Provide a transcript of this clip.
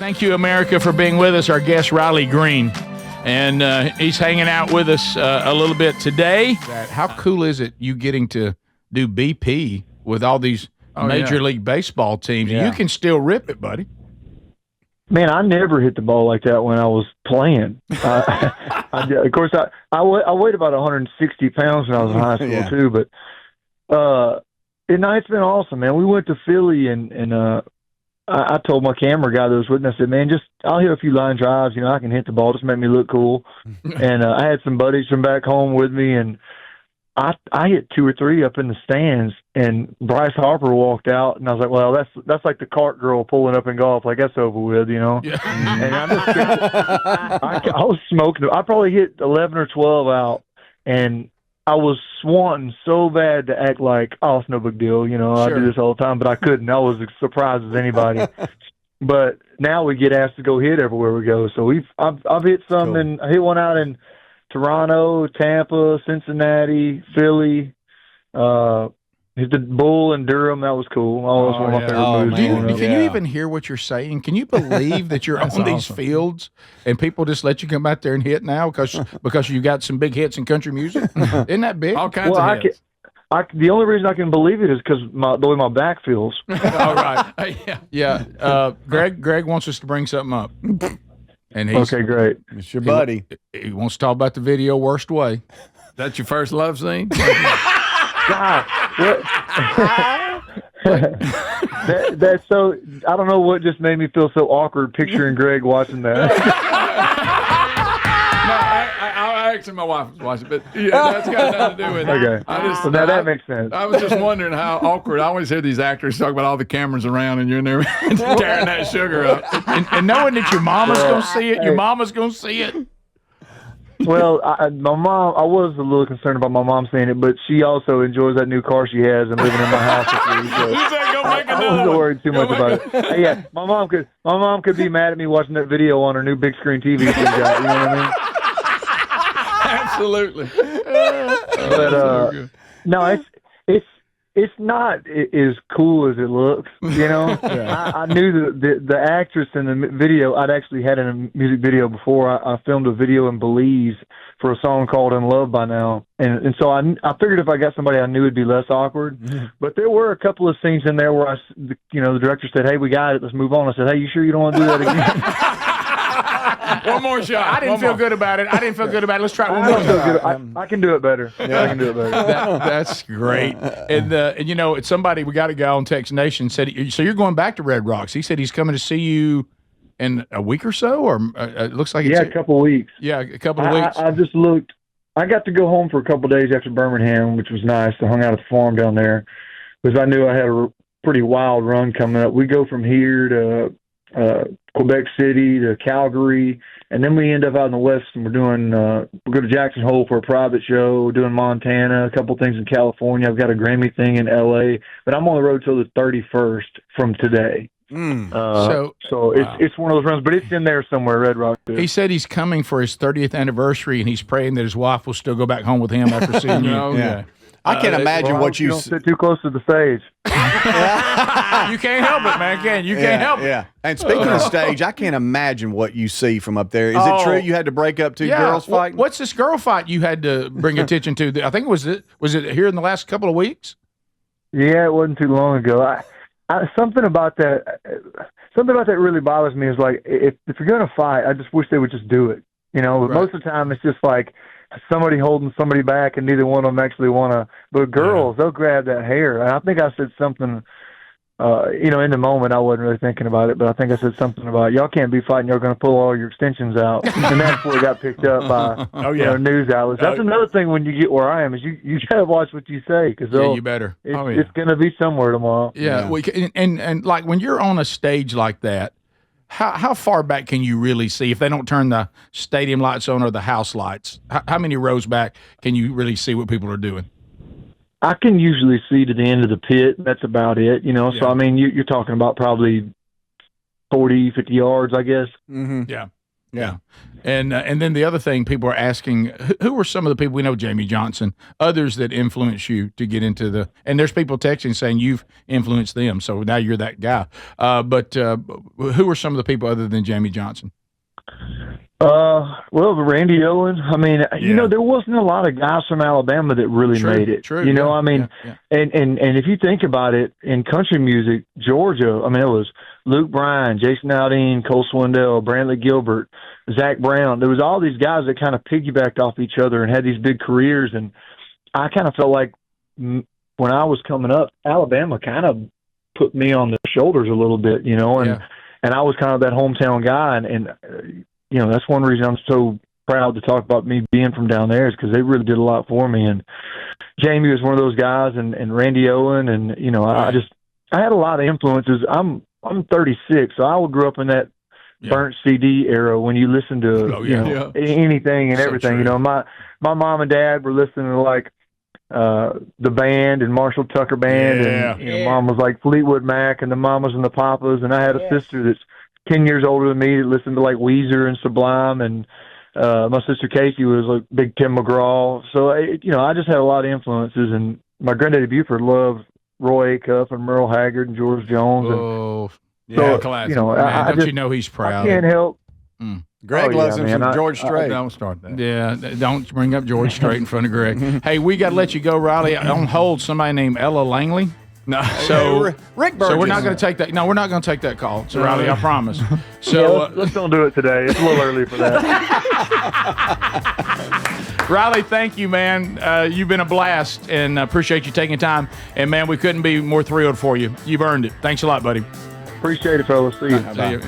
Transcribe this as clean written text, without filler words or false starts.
Thank you, America, for being with us. Our guest, Riley Green. And he's hanging out with us a little bit today. How cool is it you getting to do BP with all these Major League Baseball teams? Yeah. You can still rip it, buddy. Man, I never hit the ball like that when I was playing. Of course, I weighed about 160 pounds when I was in high school, too. But it's been awesome, man. We went to Philly, and I told my camera guy that was with me, I said, man, I'll hit a few line drives. I can hit the ball. Just make me look cool. And I had some buddies from back home with me, and I hit 2 or 3 up in the stands, and Bryce Harper walked out, and I was like, well, that's like the cart girl pulling up in golf. Like, that's over with, Yeah. And I was smoking. I probably hit 11 or 12 out, and I was wanting so bad to act like, oh, it's no big deal. I do this all the time, but I couldn't. I was as surprised as anybody. But now we get asked to go hit everywhere we go. So I've hit some, cool. And I hit one out in Toronto, Tampa, Cincinnati, Philly. Hit the Bull in Durham. That was cool. That was one of my favorite moves. Can you even hear what you're saying? Can you believe that you're on these fields and people just let you come out there and hit now because you got some big hits in country music? Isn't that big? All kinds of hits. The only reason I can believe it is because the way my back feels. All right. Yeah. Greg wants us to bring something up. And okay, great. It's your buddy. He wants to talk about the video Worst Way. That's your first love scene? God, that's so. I don't know what just made me feel so awkward picturing Greg watching that. I actually, my wife was watching, but that's got nothing to do with it. Okay, now that makes sense. I was just wondering how awkward. I always hear these actors talk about all the cameras around, and you're in there tearing that sugar up, and knowing that your mama's gonna see it. Your mama's gonna see it. Well, my mom, I was a little concerned about my mom seeing it, but she also enjoys that new car she has and living in my house with me. So I wasn't worried too much about it. Yeah, my mom could be mad at me watching that video on her new big screen TV she got. You know what I mean? Absolutely. But no, it's not as cool as it looks, I knew the actress in the video. I'd actually had in a music video before. I filmed a video in Belize for a song called In Love by Now. And so I figured if I got somebody I knew it'd be less awkward. Mm-hmm. But there were a couple of scenes in there where the director said, hey, we got it. Let's move on. I said, hey, you sure you don't want to do that again? One more shot. I didn't feel good about it. Let's try one more shot. I can do it better. Yeah. I can do it better. That's great. And somebody, we got a guy on Text Nation said, so you're going back to Red Rocks. He said he's coming to see you in a week or so, or it looks like it's a couple of weeks. Yeah, a couple of weeks. I just looked. I got to go home for a couple of days after Birmingham, which was nice. I hung out at the farm down there because I knew I had a pretty wild run coming up. We go from here to Quebec City to Calgary, and then we end up out in the west, and we go to Jackson Hole for a private show, doing Montana, a couple things in California. I've got a Grammy thing in LA, but I'm on the road till the 31st from today. So it's one of those runs, but it's in there somewhere, Red Rock. Too. He said he's coming for his 30th anniversary, and he's praying that his wife will still go back home with him after seeing you. Yeah. I can't imagine what you don't sit too close to the stage. You can't help it, man. You can't help it. Yeah. And speaking of stage, I can't imagine what you see from up there. Is it true you had to break up 2 girls fighting? What's this girl fight you had to bring attention to? I think was it here in the last couple of weeks? Yeah, it wasn't too long ago. Something about that really bothers me. Is like if you're gonna fight, I just wish they would just do it. But most of the time it's just like somebody holding somebody back, and neither one of them actually want to. But girls, they'll grab that hair. And I think I said something. In the moment, I wasn't really thinking about it, but I think I said something about y'all can't be fighting. You're going to pull all your extensions out, and that's before it got picked up by news outlets. That's another thing when you get where I am is you got to watch what you say because you better. It's going to be somewhere tomorrow. Yeah. And like when you're on a stage like that. How far back can you really see if they don't turn the stadium lights on or the house lights? How many rows back can you really see what people are doing? I can usually see to the end of the pit. That's about it, So, I mean, you're talking about probably 40, 50 yards, I guess. Mm-hmm. Yeah. Yeah. And then the other thing people are asking, who are some of the people we know, Jamie Johnson, others that influence you to get into and there's people texting saying you've influenced them. So now you're that guy. But who are some of the people other than Jamie Johnson? Well, Randy Owens. I mean, there wasn't a lot of guys from Alabama that really made it. True. I mean, and if you think about it, in country music, Georgia, I mean, it was Luke Bryan, Jason Aldean, Cole Swindell, Brantley Gilbert, Zach Brown. There was all these guys that kind of piggybacked off each other and had these big careers. And I kind of felt like when I was coming up, Alabama kind of put me on their shoulders a little bit, and I was kind of that hometown guy. And that's one reason I'm so proud to talk about me being from down there is because they really did a lot for me. And Jamie was one of those guys, and Randy Owen, and I had a lot of influences. I'm 36, so I grew up in that burnt CD era when you listen to anything and everything. True. My mom and dad were listening to like the band and Marshall Tucker Band, and mom was like Fleetwood Mac and the Mamas and the Papas, and I had a sister that's 10 years older than me that listened to like Weezer and Sublime, and my sister Casey was like big Tim McGraw. So I just had a lot of influences, and my granddaddy Buford loved Roy Acuff and Merle Haggard and George Jones. Classic. Don't he's proud? I can't help. Greg loves him from George Strait. Don't start that. Yeah, don't bring up George Strait in front of Greg. Hey, we got to let you go, Riley. On hold, somebody named Ella Langley. No, so Rick Burgess. So we're not going to take that. No, we're not going to take that call. So Riley, I promise. So let's don't do it today. It's a little early for that. Riley, thank you, man. You've been a blast, and appreciate you taking time. And man, we couldn't be more thrilled for you. You've earned it. Thanks a lot, buddy. Appreciate it, fellas. See you. See you.